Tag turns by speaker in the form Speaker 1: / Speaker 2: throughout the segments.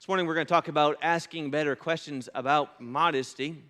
Speaker 1: This morning we're going to talk about asking better questions about modesty.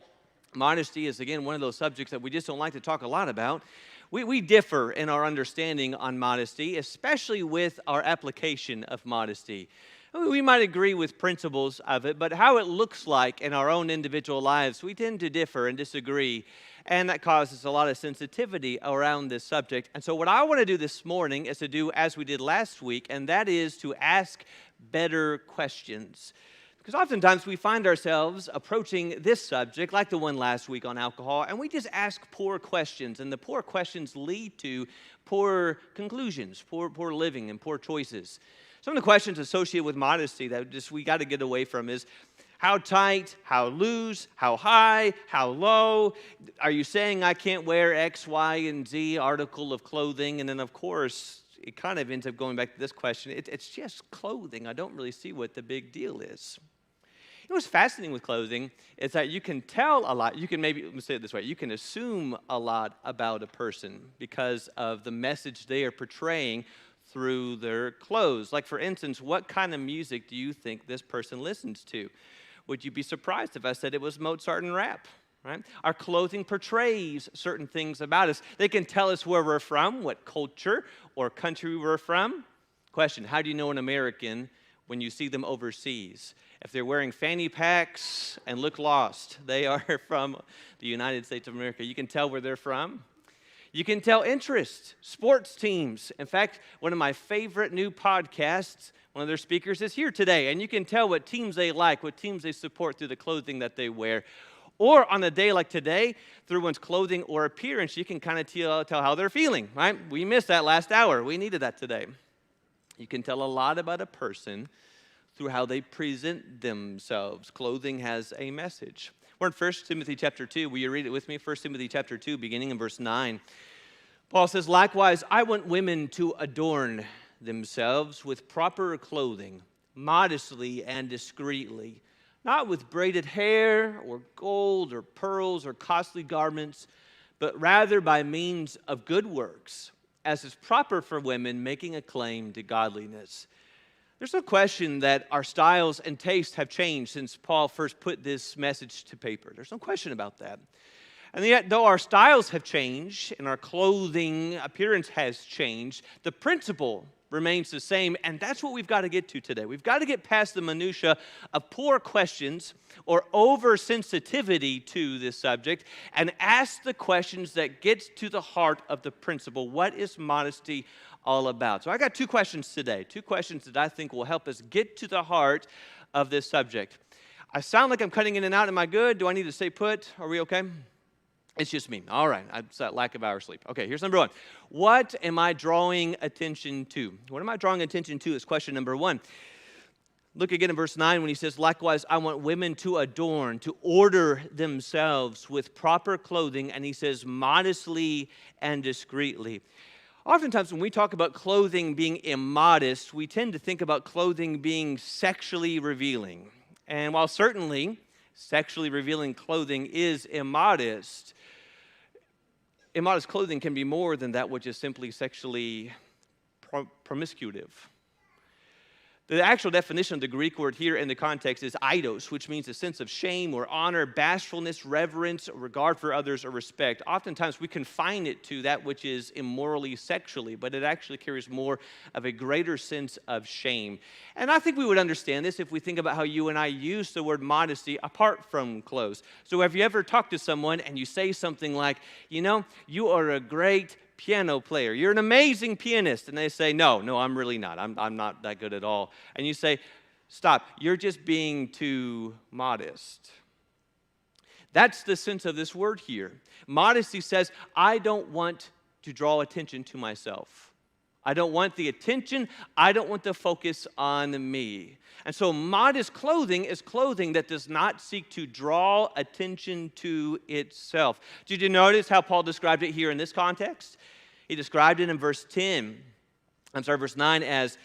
Speaker 1: Modesty is, again, one of those subjects that we just don't like to talk a lot about. We differ in our understanding on modesty, especially with our application of modesty. We might agree with principles of it, but how it looks like in our own individual lives, we tend to differ and disagree, and that causes a lot of sensitivity around this subject. And so what I want to do this morning is to do as we did last week, and that is to ask better questions. Because oftentimes we find ourselves approaching this subject, like the one last week on alcohol, and we just ask poor questions, and the poor questions lead to poor conclusions, poor living, and poor choices. Some of the questions associated with modesty that we got to get away from is, how tight, how loose, how high, how low? Are you saying I can't wear X, Y, and Z article of clothing? And then, of course, it kind of ends up going back to this question. It's just clothing. I don't really see what the big deal is. You know what's fascinating with clothing is that you can tell a lot. You can maybe, let me say it this way, you can assume a lot about a person because of the message they are portraying through their clothes. Like, for instance, what kind of music do you think this person listens to? Would you be surprised if I said it was Mozart and rap? Right? Our clothing portrays certain things about us. They can tell us where we're from, what culture or country we're from. Question, how do you know an American when you see them overseas? If they're wearing fanny packs and look lost, they are from the United States of America. You can tell where they're from. You can tell interest, sports teams. In fact, one of my favorite new podcasts, one of their speakers is here today, and you can tell what teams they like, what teams they support through the clothing that they wear. Or on a day like today, through one's clothing or appearance, you can kind of tell how they're feeling, right? We missed that last hour. We needed that today. You can tell a lot about a person through how they present themselves. Clothing has a message. We're in 1 Timothy chapter 2. Will you read it with me? 1 Timothy chapter 2, beginning in verse 9. Paul says, "Likewise, I want women to adorn themselves with proper clothing, modestly and discreetly, not with braided hair or gold or pearls or costly garments, but rather by means of good works, as is proper for women making a claim to godliness." There's no question that our styles and tastes have changed since Paul first put this message to paper. There's no question about that. And yet, though our styles have changed and our clothing appearance has changed, the principle remains the same, and that's what we've got to get to today. We've got to get past the minutia of poor questions or oversensitivity to this subject and ask the questions that gets to the heart of the principle. What is modesty all about? So I got two questions today, two questions that I think will help us get to the heart of this subject. I sound like I'm cutting in and out. Am I good? Do I need to stay put? Are we okay? It's just me. All right. It's that lack of hour sleep. Okay, here's number one. What am I drawing attention to? What am I drawing attention to is question number one. Look again in verse 9 when he says, "Likewise, I want women to adorn, to order themselves with proper clothing," and he says, modestly and discreetly. Oftentimes when we talk about clothing being immodest, we tend to think about clothing being sexually revealing. And while certainly sexually revealing clothing is immodest, immodest clothing can be more than that which is simply sexually promiscuous. The actual definition of the Greek word here in the context is eidos, which means a sense of shame or honor, bashfulness, reverence, regard for others, or respect. Oftentimes we confine it to that which is immorally sexually, but it actually carries more of a greater sense of shame. And I think we would understand this if we think about how you and I use the word modesty apart from clothes. So have you ever talked to someone and you say something like, you know, you are a great piano player. You're an amazing pianist. And they say, no, I'm really not. I'm not that good at all. And you say, stop. You're just being too modest. That's the sense of this word here. Modesty says, I don't want to draw attention to myself. I don't want the attention. I don't want the focus on me. And so modest clothing is clothing that does not seek to draw attention to itself. Did you notice how Paul described it here in this context? He described it in verse 9 as,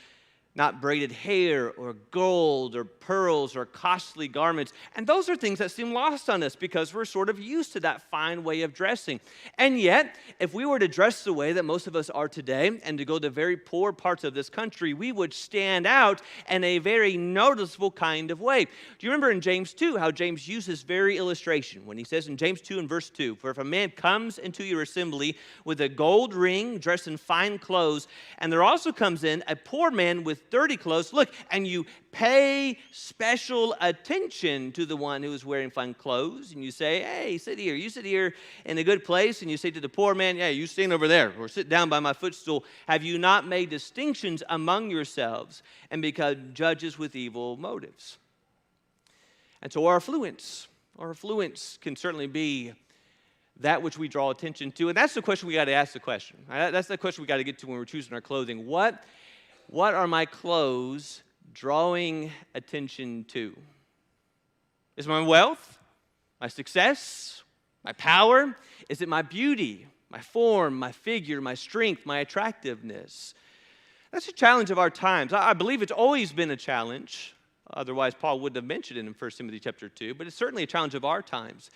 Speaker 1: not braided hair or gold or pearls or costly garments. And those are things that seem lost on us because we're sort of used to that fine way of dressing. And yet, if we were to dress the way that most of us are today and to go to very poor parts of this country, we would stand out in a very noticeable kind of way. Do you remember in James 2 how James uses very illustration when he says in James 2 and verse 2, "For if a man comes into your assembly with a gold ring, dressed in fine clothes, and there also comes in a poor man with dirty clothes, look, and you pay special attention to the one who is wearing fine clothes, and you say, hey, sit here. You sit here in a good place, and you say to the poor man, yeah, you stand over there, or sit down by my footstool. Have you not made distinctions among yourselves and become judges with evil motives?" And so our affluence can certainly be that which we draw attention to. And that's the question we got to ask the question. Right? That's the question we got to get to when we're choosing our clothing. What are my clothes drawing attention to? Is it my wealth, my success, my power? Is it my beauty, my form, my figure, my strength, my attractiveness? That's a challenge of our times. I believe it's always been a challenge. Otherwise, Paul wouldn't have mentioned it in 1 Timothy chapter 2. But it's certainly a challenge of our times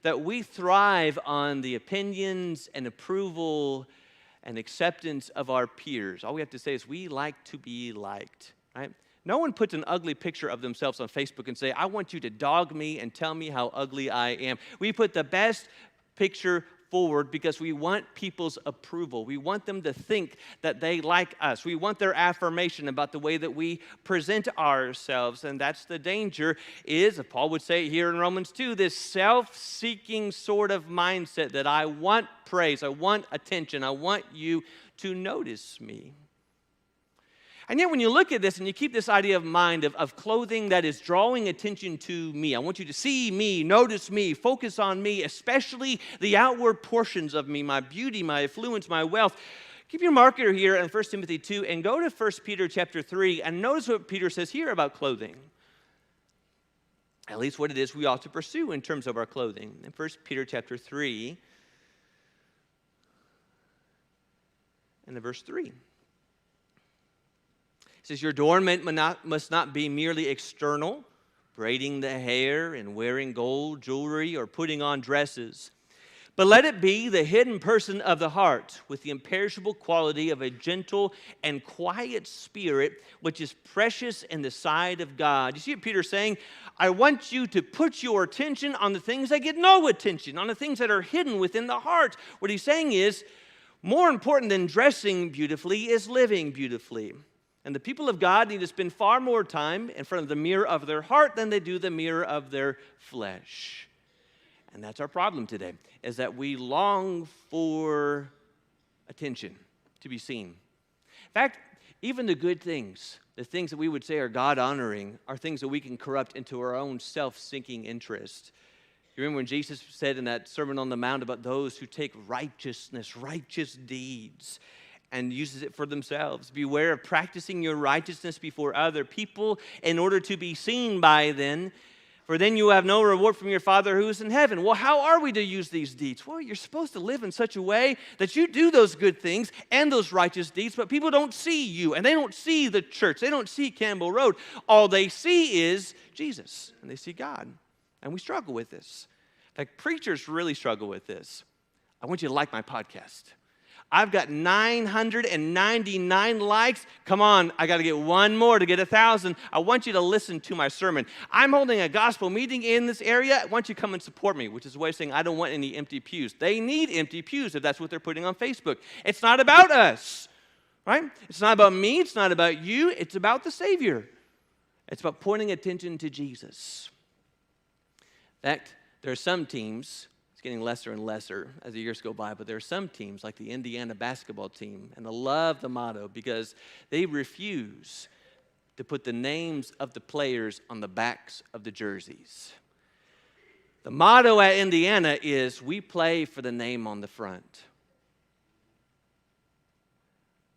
Speaker 1: that we thrive on the opinions and approval and acceptance of our peers. All we have to say is we like to be liked, right? No one puts an ugly picture of themselves on Facebook and say, I want you to dog me and tell me how ugly I am. We put the best picture forward because we want people's approval. We want them to think that they like us. We want their affirmation about the way that we present ourselves. And that's the danger is, if Paul would say here in Romans 2, this self-seeking sort of mindset that I want praise, I want attention, I want you to notice me. And yet when you look at this and you keep this idea of mind of clothing that is drawing attention to me, I want you to see me, notice me, focus on me, especially the outward portions of me, my beauty, my affluence, my wealth. Keep your marker here in 1 Timothy 2 and go to 1 Peter chapter 3 and notice what Peter says here about clothing. At least what it is we ought to pursue in terms of our clothing. In 1 Peter chapter 3 and verse 3. It says, your adornment must not be merely external, braiding the hair and wearing gold jewelry or putting on dresses. But let it be the hidden person of the heart with the imperishable quality of a gentle and quiet spirit, which is precious in the sight of God. You see what Peter's saying? I want you to put your attention on the things that get no attention, on the things that are hidden within the heart. What he's saying is, more important than dressing beautifully is living beautifully. And the people of God need to spend far more time in front of the mirror of their heart than they do the mirror of their flesh. And that's our problem today, is that we long for attention, to be seen. In fact, even the good things, the things that we would say are God-honoring, are things that we can corrupt into our own self-seeking interest. You remember when Jesus said in that Sermon on the Mount about those who take righteousness, righteous deeds, and uses it for themselves. Beware of practicing your righteousness before other people in order to be seen by them, for then you have no reward from your Father who is in heaven. Well, how are we to use these deeds? Well, you're supposed to live in such a way that you do those good things and those righteous deeds, but people don't see you, and they don't see the church. They don't see Campbell Road. All they see is Jesus, and they see God, and we struggle with this. In fact, preachers really struggle with this. I want you to like my podcast. I've got 999 likes. Come on, I got to get one more to get 1,000. I want you to listen to my sermon. I'm holding a gospel meeting in this area. I want you to come and support me, which is a way of saying I don't want any empty pews. They need empty pews if that's what they're putting on Facebook. It's not about us, right? It's not about me. It's not about you. It's about the Savior. It's about pointing attention to Jesus. In fact, there are some teams, getting lesser and lesser as the years go by, but there are some teams like the Indiana basketball team, and I love the motto because they refuse to put the names of the players on the backs of the jerseys. The motto at Indiana is, we play for the name on the front.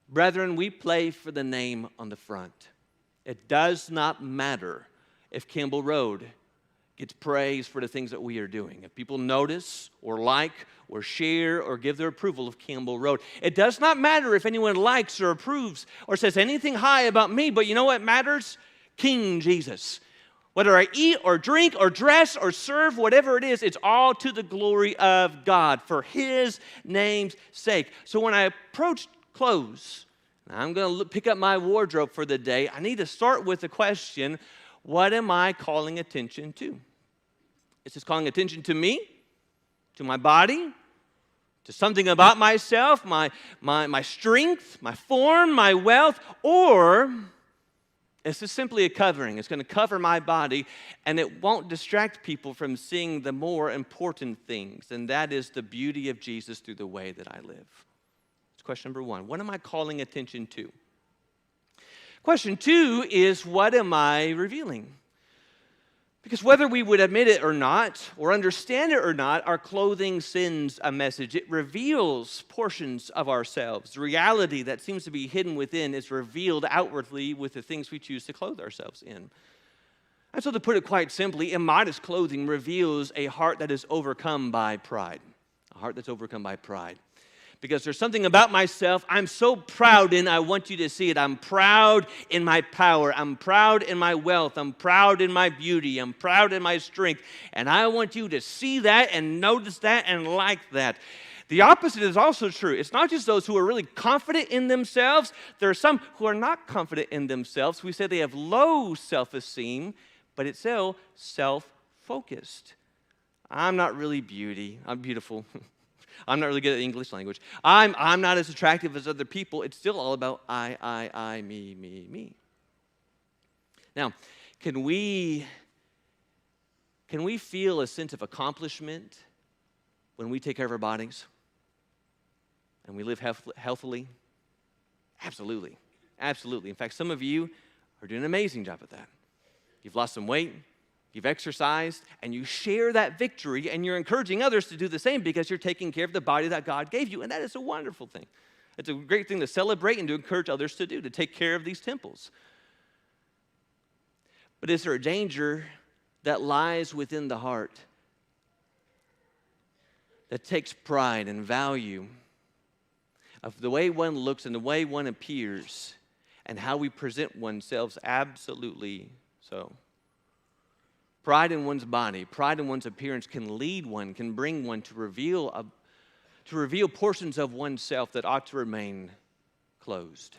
Speaker 1: Brethren, we play for the name on the front. It does not matter if Campbell Road gets praise for the things that we are doing. If people notice or like or share or give their approval of Campbell Road. It does not matter if anyone likes or approves or says anything high about me, but you know what matters? King Jesus. Whether I eat or drink or dress or serve, whatever it is, it's all to the glory of God for His name's sake. So when I approach clothes, I'm going to pick up my wardrobe for the day, I need to start with the question, what am I calling attention to? Is this calling attention to me, to my body, to something about myself, my strength, my form, my wealth, or is this simply a covering? It's going to cover my body, and it won't distract people from seeing the more important things, and that is the beauty of Jesus through the way that I live. That's question number one. What am I calling attention to? Question two is, what am I revealing? Because whether we would admit it or not, or understand it or not, our clothing sends a message. It reveals portions of ourselves. The reality that seems to be hidden within is revealed outwardly with the things we choose to clothe ourselves in. And so to put it quite simply, immodest clothing reveals a heart that is overcome by pride. A heart that's overcome by pride. Because there's something about myself I'm so proud in, I want you to see it. I'm proud in my power. I'm proud in my wealth. I'm proud in my beauty. I'm proud in my strength. And I want you to see that and notice that and like that. The opposite is also true. It's not just those who are really confident in themselves. There are some who are not confident in themselves. We say they have low self-esteem, but it's still self-focused. I'm not really beauty. I'm beautiful. I'm not really good at the English language. I'm not as attractive as other people. It's still all about I, me. Now, can we feel a sense of accomplishment when we take care of our bodies and we live healthily? Absolutely. Absolutely. In fact, some of you are doing an amazing job at that. You've lost some weight. You've exercised, and you share that victory, and you're encouraging others to do the same because you're taking care of the body that God gave you, and that is a wonderful thing. It's a great thing to celebrate and to encourage others to do, to take care of these temples. But is there a danger that lies within the heart that takes pride and value of the way one looks and the way one appears and how we present oneself? Absolutely so. Pride in one's body, pride in one's appearance can lead one, can bring one to reveal portions of oneself that ought to remain closed.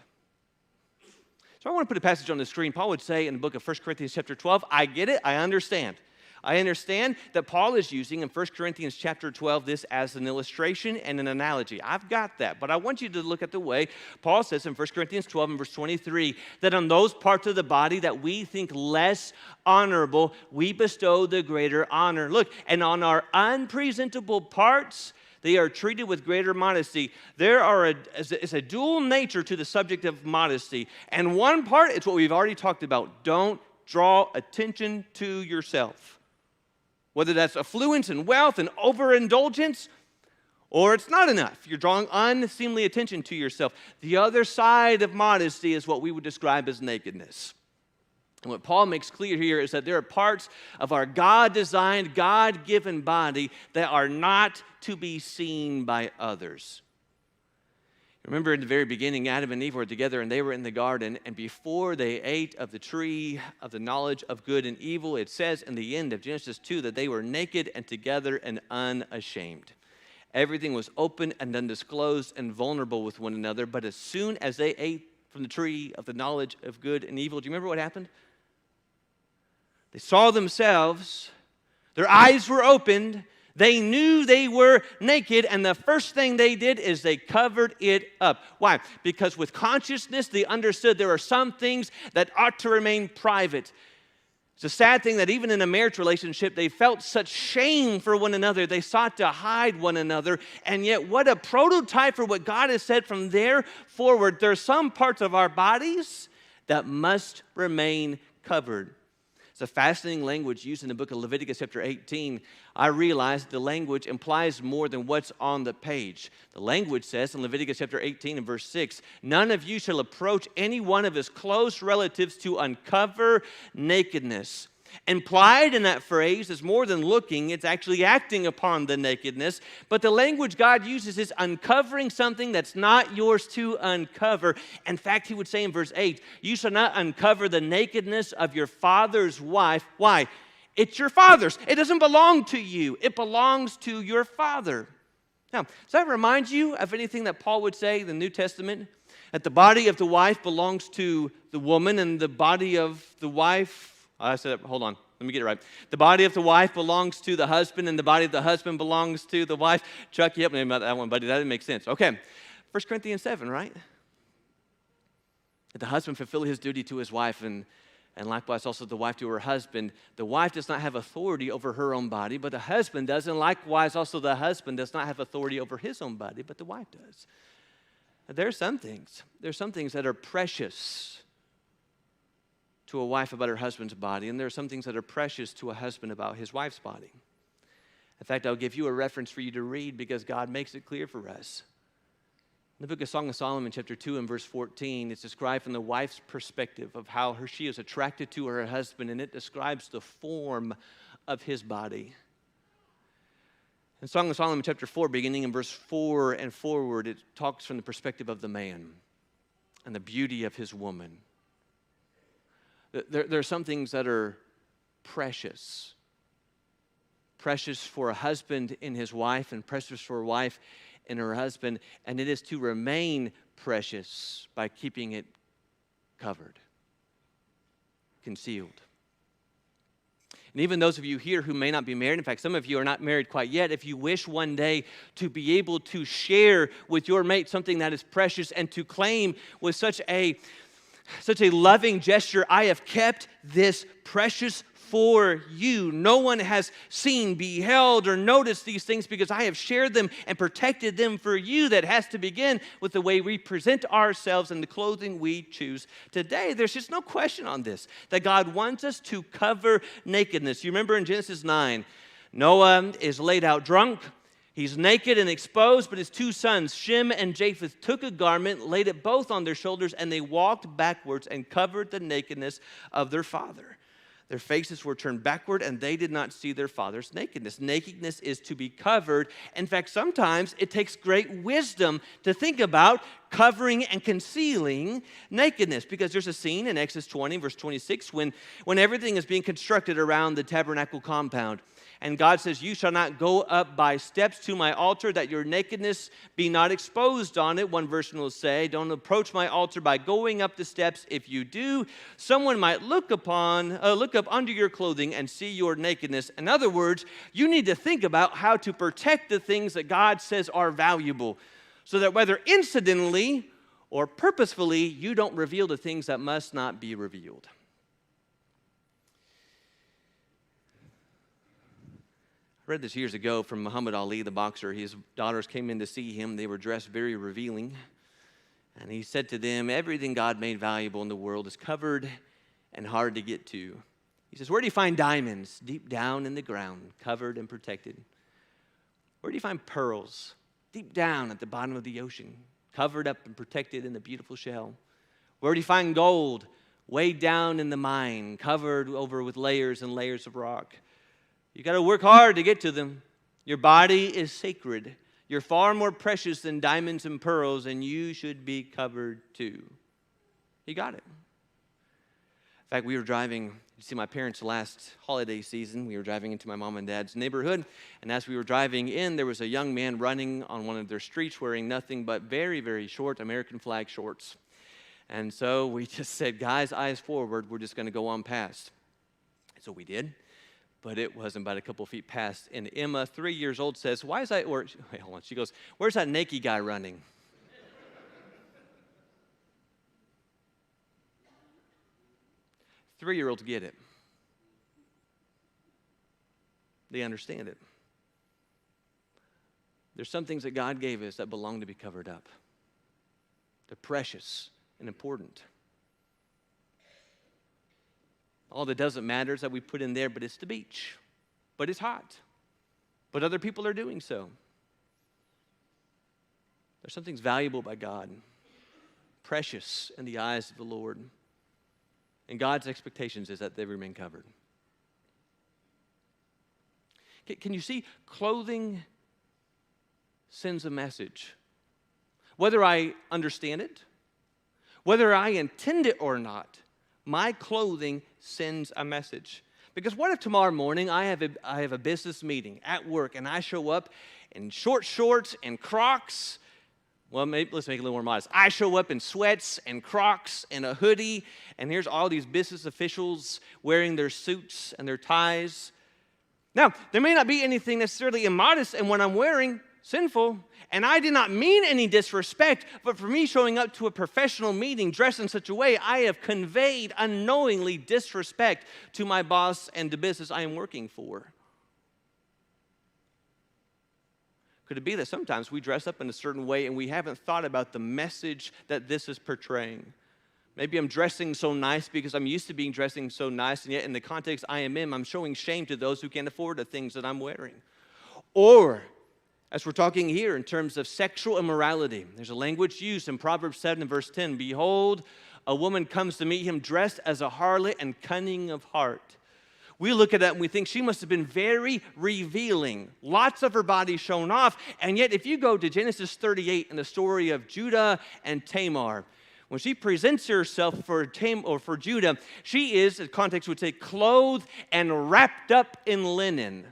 Speaker 1: So I want to put a passage on the screen. Paul would say in the book of 1 Corinthians chapter 12, I get it, I understand. I understand that Paul is using in 1 Corinthians chapter 12 this as an illustration and an analogy. I've got that. But I want you to look at the way Paul says in 1 Corinthians 12 and verse 23 that on those parts of the body that we think less honorable, we bestow the greater honor. Look, and on our unpresentable parts, they are treated with greater modesty. There is a dual nature to the subject of modesty. And one part, it's what we've already talked about. Don't draw attention to yourself. Whether that's affluence and wealth and overindulgence, or it's not enough. You're drawing unseemly attention to yourself. The other side of modesty is what we would describe as nakedness. And what Paul makes clear here is that there are parts of our God-designed, God-given body that are not to be seen by others. Remember in the very beginning, Adam and Eve were together and they were in the garden, and before they ate of the tree of the knowledge of good and evil, it says in the end of Genesis 2 that they were naked and together and unashamed. Everything was open and undisclosed and vulnerable with one another, but as soon as they ate from the tree of the knowledge of good and evil, do you remember what happened? They saw themselves, their eyes were opened, they knew they were naked, and the first thing they did is they covered it up. Why? Because with consciousness, they understood there are some things that ought to remain private. It's a sad thing that even in a marriage relationship, they felt such shame for one another. They sought to hide one another, and yet what a prototype for what God has said from there forward. There are some parts of our bodies that must remain covered. It's a fascinating language used in the book of Leviticus chapter 18. I realize the language implies more than what's on the page. The language says in Leviticus chapter 18 and verse 6, none of you shall approach any one of his close relatives to uncover nakedness. Implied in that phrase is more than looking, it's actually acting upon the nakedness. But the language God uses is uncovering something that's not yours to uncover. In fact, he would say in verse 8, you shall not uncover the nakedness of your father's wife. Why? It's your father's. It doesn't belong to you. It belongs to your father. Now, does that remind you of anything that Paul would say in the New Testament? That the body of the wife belongs to the woman, and the body of the wife, hold on, let me get it right. The body of the wife belongs to the husband, and the body of the husband belongs to the wife. Chuck, you help me about that one, buddy. That didn't make sense. Okay, 1 Corinthians 7, right? That the husband fulfill his duty to his wife, and likewise also the wife to her husband. The wife does not have authority over her own body, but the husband does. And likewise also the husband does not have authority over his own body, but the wife does. There are some things that are precious to a wife about her husband's body, and there are some things that are precious to a husband about his wife's body. In fact, I'll give you a reference for you to read because God makes it clear for us. In the book of Song of Solomon, chapter 2 and verse 14, it's described from the wife's perspective of how she is attracted to her husband, and it describes the form of his body. In Song of Solomon, chapter 4, beginning in verse 4 and forward, it talks from the perspective of the man and the beauty of his woman. There are some things that are precious. Precious for a husband in his wife, and precious for a wife in her husband, and it is to remain precious by keeping it covered, concealed. And even those of you here who may not be married, in fact, some of you are not married quite yet, if you wish one day to be able to share with your mate something that is precious and to claim with such a loving gesture, I have kept this precious for you. No one has seen, beheld, or noticed these things because I have shared them and protected them for you. That has to begin with the way we present ourselves and the clothing we choose today. There's just no question on this, that God wants us to cover nakedness. You remember in Genesis 9, Noah is laid out drunk. He's naked and exposed, but his two sons, Shem and Japheth, took a garment, laid it both on their shoulders, and they walked backwards and covered the nakedness of their father. Their faces were turned backward, and they did not see their father's nakedness. Nakedness is to be covered. In fact, sometimes it takes great wisdom to think about covering and concealing nakedness, because there's a scene in Exodus 20, verse 26, when everything is being constructed around the tabernacle compound. And God says, you shall not go up by steps to my altar, that your nakedness be not exposed on it. One version will say, don't approach my altar by going up the steps. If you do, someone might look up under your clothing and see your nakedness. In other words, you need to think about how to protect the things that God says are valuable, so that whether incidentally or purposefully, you don't reveal the things that must not be revealed. I read this years ago from Muhammad Ali, the boxer. His daughters came in to see him. They were dressed very revealing. And he said to them, everything God made valuable in the world is covered and hard to get to. He says, where do you find diamonds? Deep down in the ground, covered and protected. Where do you find pearls? Deep down at the bottom of the ocean, covered up and protected in the beautiful shell. Where do you find gold? Way down in the mine, covered over with layers and layers of rock. You got to work hard to get to them. Your body is sacred. You're far more precious than diamonds and pearls, and you should be covered too. He got it. In fact, we were driving to see my parents last holiday season. We were driving into my mom and dad's neighborhood, and as we were driving in, there was a young man running on one of their streets wearing nothing but very, very short American flag shorts. And so we just said, guys, eyes forward, we're just going to go on past. So we did. But it wasn't about a couple feet past. And Emma, 3 years old, says, why is that, or, wait, hold on. She goes, where's that naked guy running? Three-year-olds get it. They understand it. There's some things that God gave us that belong to be covered up. They're precious and important. All that doesn't matter is that we put in there, but it's the beach. But it's hot. But other people are doing so. There's some things valuable by God, precious in the eyes of the Lord. And God's expectations is that they remain covered. Can you see? Clothing sends a message. Whether I understand it, whether I intend it or not, my clothing sends a message. Because what if tomorrow morning I have a business meeting at work and I show up in short shorts and Crocs? Well, maybe let's make it a little more modest. I show up in sweats and Crocs and a hoodie, and here's all these business officials wearing their suits and their ties. Now, there may not be anything necessarily immodest in what I'm wearing, sinful, and I did not mean any disrespect, but for me showing up to a professional meeting dressed in such a way, I have conveyed unknowingly disrespect to my boss and the business I am working for. Could it be that sometimes we dress up in a certain way and we haven't thought about the message that this is portraying? Maybe I'm dressing so nice because I'm used to dressing so nice, and yet in the context I am in, I'm showing shame to those who can't afford the things that I'm wearing. Or, as we're talking here in terms of sexual immorality, there's a language used in Proverbs 7 and verse 10. Behold, a woman comes to meet him dressed as a harlot and cunning of heart. We look at that and we think she must have been very revealing. Lots of her body shown off. And yet if you go to Genesis 38 and the story of Judah and Tamar, when she presents herself for Judah, she is, the context would say, clothed and wrapped up in linen.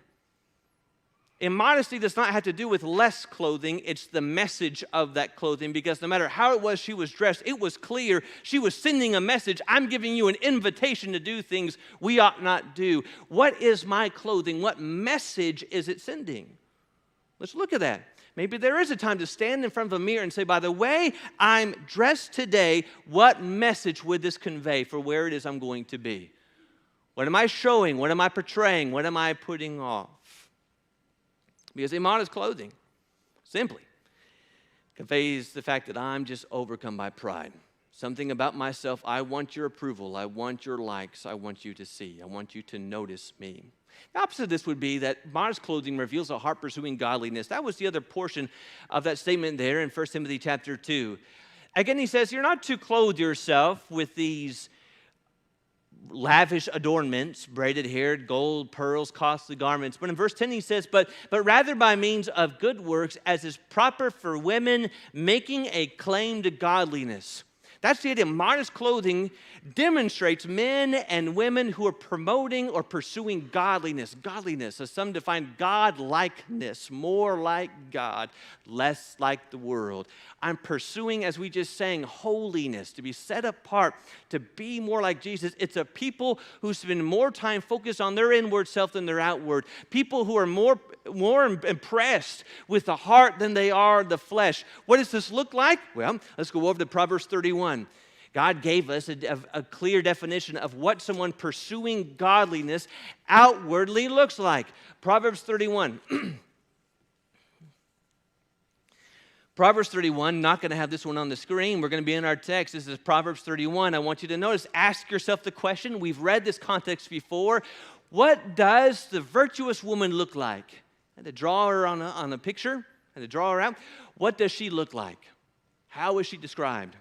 Speaker 1: Immodesty does not have to do with less clothing. It's the message of that clothing, because no matter how it was she was dressed, it was clear she was sending a message. I'm giving you an invitation to do things we ought not do. What is my clothing? What message is it sending? Let's look at that. Maybe there is a time to stand in front of a mirror and say, by the way I'm dressed today, what message would this convey for where it is I'm going to be? What am I showing? What am I portraying? What am I putting off? Because immodest clothing simply conveys the fact that I'm just overcome by pride. Something about myself, I want your approval, I want your likes, I want you to see, I want you to notice me. The opposite of this would be that modest clothing reveals a heart pursuing godliness. That was the other portion of that statement there in 1 Timothy chapter 2. Again, he says, you're not to clothe yourself with these lavish adornments, braided hair, gold, pearls, costly garments. But in verse 10 he says, but rather by means of good works, as is proper for women, making a claim to godliness. That's the idea. Modest clothing demonstrates men and women who are promoting or pursuing godliness. Godliness, as some define God-likeness, more like God, less like the world. I'm pursuing, as we just sang, holiness, to be set apart, to be more like Jesus. It's a people who spend more time focused on their inward self than their outward. People who are more impressed with the heart than they are the flesh. What does this look like? Well, let's go over to Proverbs 31. God gave us a clear definition of what someone pursuing godliness outwardly looks like. Proverbs 31. Proverbs 31, not going to have this one on the screen. We're going to be in our text. This is Proverbs 31. I want you to notice, ask yourself the question. We've read this context before. What does the virtuous woman look like? And to draw her on a picture, and to draw her out, what does she look like? How is she described?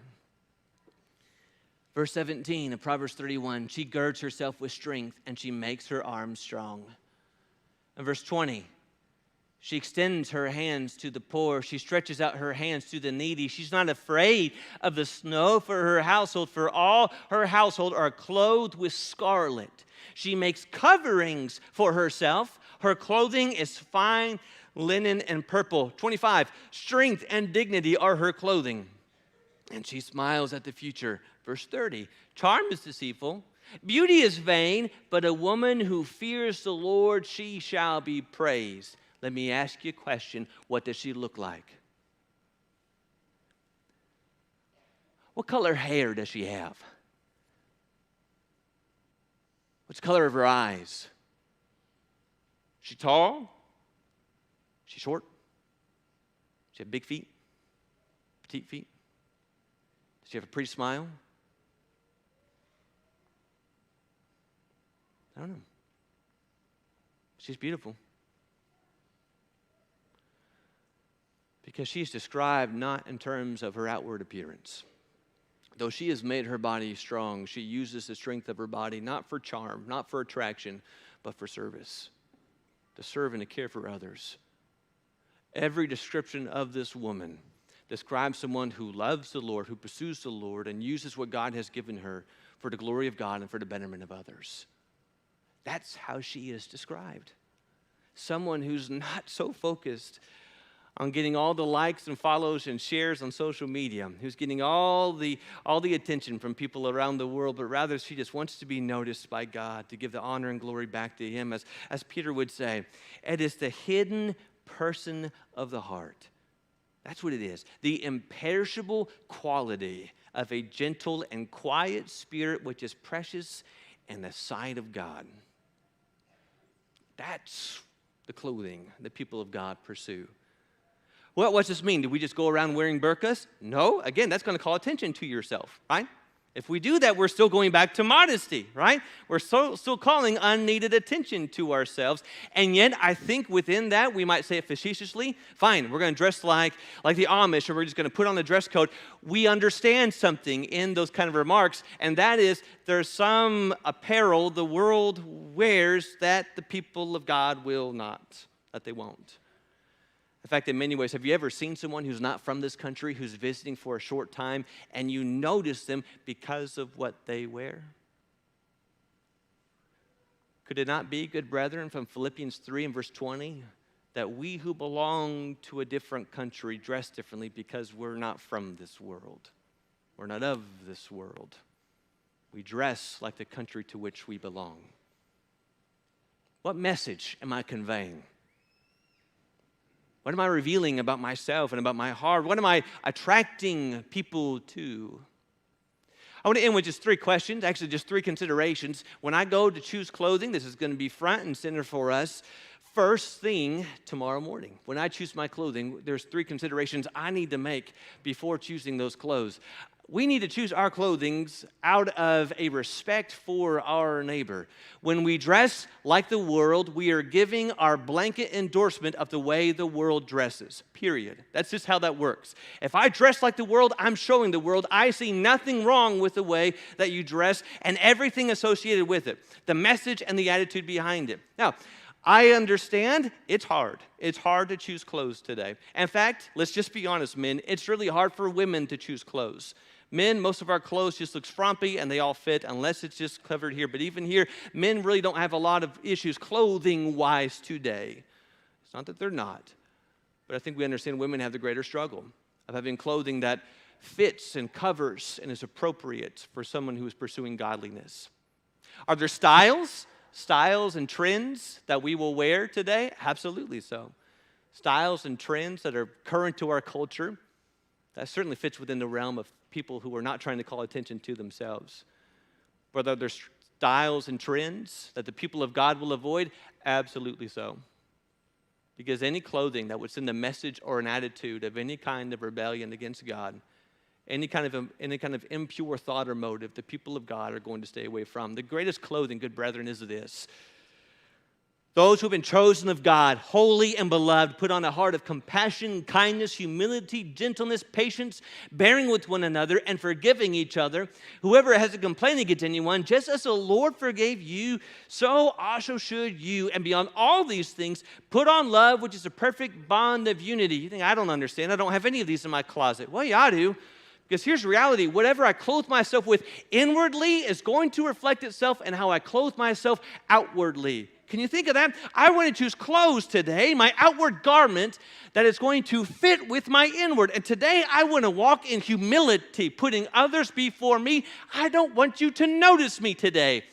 Speaker 1: Verse 17 of Proverbs 31, she girds herself with strength, and she makes her arms strong. And verse 20, she extends her hands to the poor. She stretches out her hands to the needy. She's not afraid of the snow for her household, for all her household are clothed with scarlet. She makes coverings for herself. Her clothing is fine linen and purple. 25, strength and dignity are her clothing. And she smiles at the future. Verse 30, charm is deceitful. Beauty is vain, but a woman who fears the Lord, she shall be praised. Let me ask you a question. What does she look like? What color hair does she have? What's the color of her eyes? Is she tall? Is she short? Does she have big feet? Petite feet? Does she have a pretty smile? I don't know. She's beautiful. Because she's described not in terms of her outward appearance. Though she has made her body strong, she uses the strength of her body not for charm, not for attraction, but for service. to serve and to care for others. Every description of this woman describes someone who loves the Lord, who pursues the Lord, and uses what God has given her for the glory of God and for the betterment of others. That's how she is described. Someone who's not so focused on getting all the likes and follows and shares on social media, who's getting all the attention from people around the world, but rather she just wants to be noticed by God, to give the honor and glory back to Him. As Peter would say, it is the hidden person of the heart. That's what it is. The imperishable quality of a gentle and quiet spirit which is precious in the sight of God. That's the clothing the people of God pursue. Well, what's this mean? Do we just go around wearing burqas? No. Again, that's going to call attention to yourself, right? If we do that, we're still going back to modesty, right? We're still calling unneeded attention to ourselves. And yet, I think within that, we might say it facetiously, fine, we're going to dress like the Amish, or we're just going to put on the dress code. We understand something in those kind of remarks, and that is there's some apparel the world wears that the people of God will not, that they won't. In fact, in many ways, have you ever seen someone who's not from this country, who's visiting for a short time, and you notice them because of what they wear? Could it not be, good brethren, from Philippians 3 and verse 20, that we who belong to a different country dress differently because we're not from this world? We're not of this world. We dress like the country to which we belong. What message am I conveying? What am I revealing about myself and about my heart? What am I attracting people to? I want to end with just 3 questions, actually just 3 considerations. When I go to choose clothing, this is going to be front and center for us. First thing tomorrow morning, when I choose my clothing, there's 3 considerations I need to make before choosing those clothes. We need to choose our clothing out of a respect for our neighbor. When we dress like the world, we are giving our blanket endorsement of the way the world dresses, period. That's just how that works. If I dress like the world, I'm showing the world I see nothing wrong with the way that you dress and everything associated with it, the message and the attitude behind it. Now, I understand it's hard. It's hard to choose clothes today. In fact, let's just be honest, men, it's really hard for women to choose clothes. Men, most of our clothes just looks frumpy and they all fit unless it's just covered here. But even here, men really don't have a lot of issues clothing-wise today. It's not that they're not, but I think we understand women have the greater struggle of having clothing that fits and covers and is appropriate for someone who is pursuing godliness. Are there styles and trends that we will wear today? Absolutely so. Styles and trends that are current to our culture. That certainly fits within the realm of people who are not trying to call attention to themselves. Whether there's styles and trends that the people of God will avoid, absolutely so. Because any clothing that would send a message or an attitude of any kind of rebellion against God, any kind of impure thought or motive, the people of God are going to stay away from. The greatest clothing, good brethren, is this. Those who have been chosen of God, holy and beloved, put on a heart of compassion, kindness, humility, gentleness, patience, bearing with one another, and forgiving each other. Whoever has a complaint against anyone, just as the Lord forgave you, so also should you. And beyond all these things, put on love, which is a perfect bond of unity. You think, I don't understand. I don't have any of these in my closet. Well, yeah, I do. Because here's the reality. Whatever I clothe myself with inwardly is going to reflect itself in how I clothe myself outwardly. Can you think of that? I want to choose clothes today, my outward garment, that is going to fit with my inward. And today I want to walk in humility, putting others before me. I don't want you to notice me today.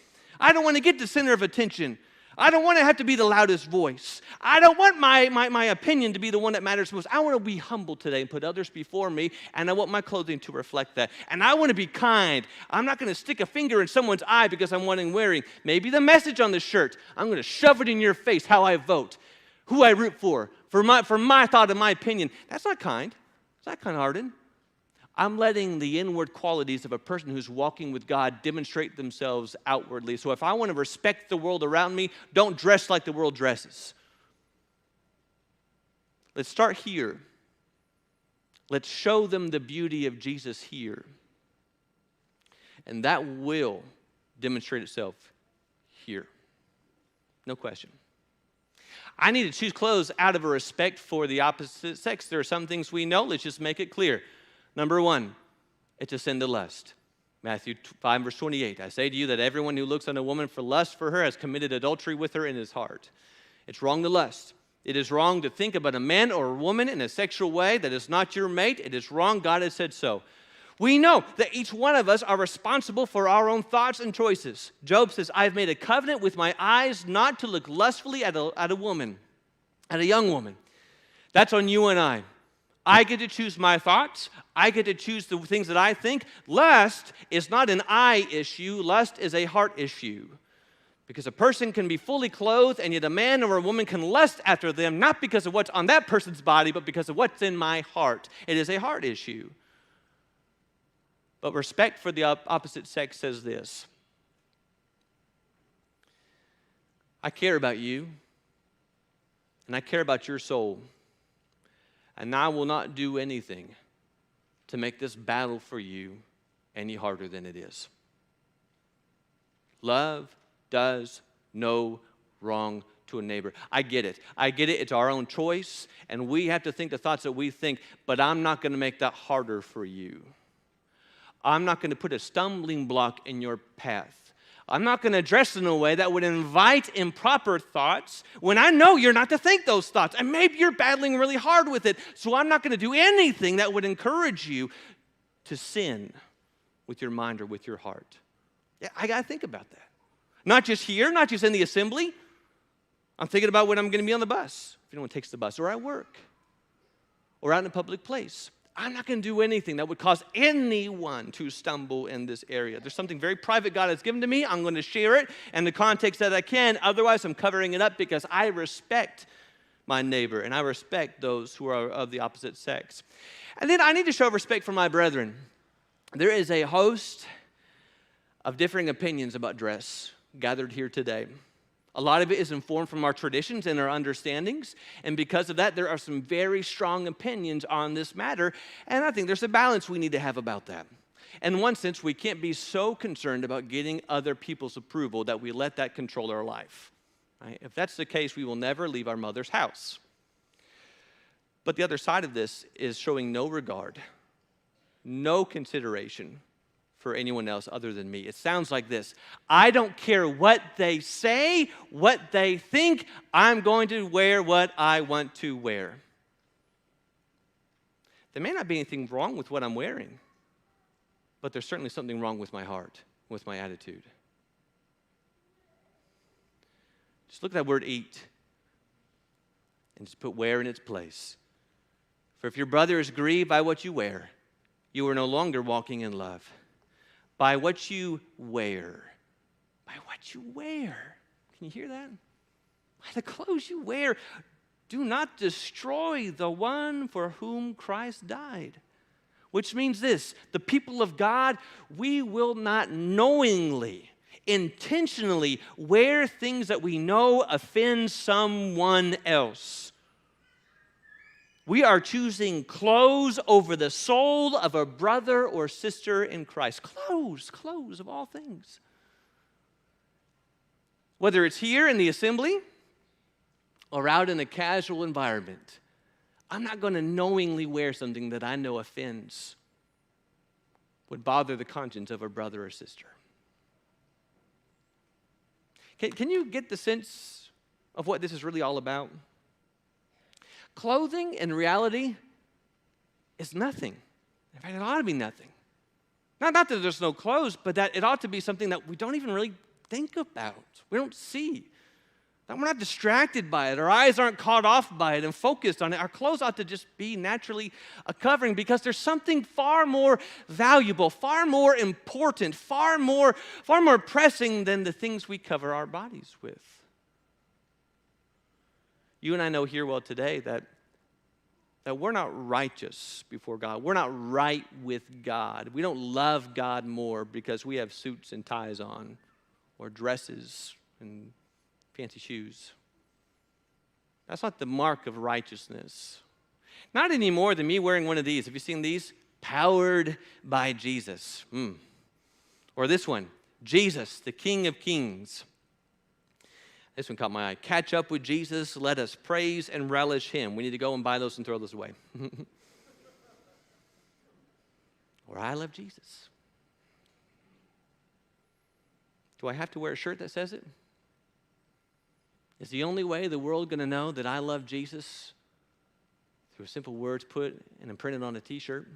Speaker 1: I don't want to get the center of attention. I don't want to have to be the loudest voice. I don't want my opinion to be the one that matters most. I want to be humble today and put others before me, and I want my clothing to reflect that. And I want to be kind. I'm not going to stick a finger in someone's eye because I'm wearing maybe the message on the shirt. I'm going to shove it in your face how I vote, who I root for my thought and my opinion. That's not kind. It's not kind-hearted. I'm letting the inward qualities of a person who's walking with God demonstrate themselves outwardly. So if I want to respect the world around me, don't dress like the world dresses. Let's start here. Let's show them the beauty of Jesus here. And that will demonstrate itself here. No question. I need to choose clothes out of a respect for the opposite sex. There are some things we know. Let's just make it clear. Number one, it's a sin to lust. Matthew 5, verse 28. I say to you that everyone who looks on a woman for lust for her has committed adultery with her in his heart. It's wrong to lust. It is wrong to think about a man or a woman in a sexual way that is not your mate. It is wrong. God has said so. We know that each one of us are responsible for our own thoughts and choices. Job says, I've made a covenant with my eyes not to look lustfully at a woman, at a young woman. That's on you and I. I get to choose my thoughts. I get to choose the things that I think. Lust is not an eye issue. Lust is a heart issue. Because a person can be fully clothed, and yet a man or a woman can lust after them, not because of what's on that person's body, but because of what's in my heart. It is a heart issue. But respect for the opposite sex says this: I care about you, and I care about your soul, and I will not do anything to make this battle for you any harder than it is. Love does no wrong to a neighbor. I get it. It's our own choice, and we have to think the thoughts that we think, but I'm not going to make that harder for you. I'm not going to put a stumbling block in your path. I'm not going to dress in a way that would invite improper thoughts when I know you're not to think those thoughts. And maybe you're battling really hard with it, so I'm not going to do anything that would encourage you to sin with your mind or with your heart. Yeah, I got to think about that. Not just here, not just in the assembly. I'm thinking about when I'm going to be on the bus, if anyone takes the bus, or at work, or out in a public place. I'm not going to do anything that would cause anyone to stumble in this area. There's something very private God has given to me. I'm going to share it in the context that I can. Otherwise, I'm covering it up because I respect my neighbor and I respect those who are of the opposite sex. And then I need to show respect for my brethren. There is a host of differing opinions about dress gathered here today. A lot of it is informed from our traditions and our understandings, and because of that, there are some very strong opinions on this matter, and I think there's a balance we need to have about that. In one sense, we can't be so concerned about getting other people's approval that we let that control our life. Right? If that's the case, we will never leave our mother's house. But the other side of this is showing no regard, no consideration for anyone else other than me. It sounds like this: I don't care what they say, what they think, I'm going to wear what I want to wear. There may not be anything wrong with what I'm wearing, but there's certainly something wrong with my heart, with my attitude. Just look at that word eat and just put wear in its place. For if your brother is grieved by what you wear, you are no longer walking in love. By what you wear. By what you wear. Can you hear that? By the clothes you wear. Do not destroy the one for whom Christ died. Which means this: the people of God, we will not knowingly, intentionally wear things that we know offend someone else. We are choosing clothes over the soul of a brother or sister in Christ. Clothes of all things. Whether it's here in the assembly or out in a casual environment, I'm not going to knowingly wear something that I know offends, would bother the conscience of a brother or sister. Can you get the sense of what this is really all about? Clothing, in reality, is nothing. In fact, it ought to be nothing. Not that there's no clothes, but that it ought to be something that we don't even really think about. We don't see. That we're not distracted by it. Our eyes aren't caught off by it and focused on it. Our clothes ought to just be naturally a covering, because there's something far more valuable, far more important, far more pressing than the things we cover our bodies with. You and I know here well today that we're not righteous before God. We're not right with God. We don't love God more because we have suits and ties on, or dresses and fancy shoes. That's not the mark of righteousness. Not any more than me wearing one of these. Have you seen these? Powered by Jesus. Or this one, Jesus, the King of Kings. This one caught my eye. Catch up with Jesus. Let us praise and relish him. We need to go and buy those and throw those away. Or I love Jesus. Do I have to wear a shirt that says it? Is the only way the world going to know that I love Jesus through simple words put and imprinted on a t-shirt?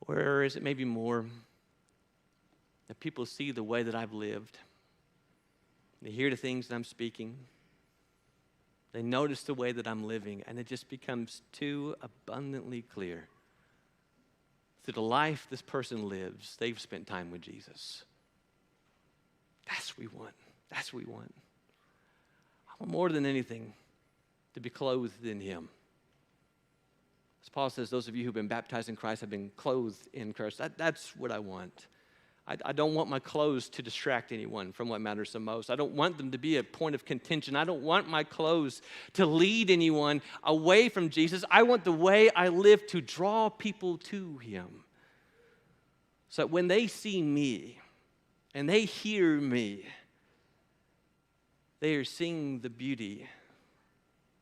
Speaker 1: Or is it maybe more that people see the way that I've lived? They hear the things that I'm speaking. They notice the way that I'm living, and it just becomes too abundantly clear that the life this person lives, they've spent time with Jesus. That's what we want. That's what we want. I want more than anything to be clothed in him. As Paul says, those of you who've been baptized in Christ have been clothed in Christ. That's what I want. I don't want my clothes to distract anyone from what matters the most. I don't want them to be a point of contention. I don't want my clothes to lead anyone away from Jesus. I want the way I live to draw people to him. So that when they see me and they hear me, they are seeing the beauty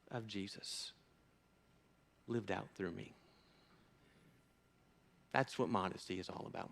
Speaker 1: of Jesus lived out through me. That's what modesty is all about.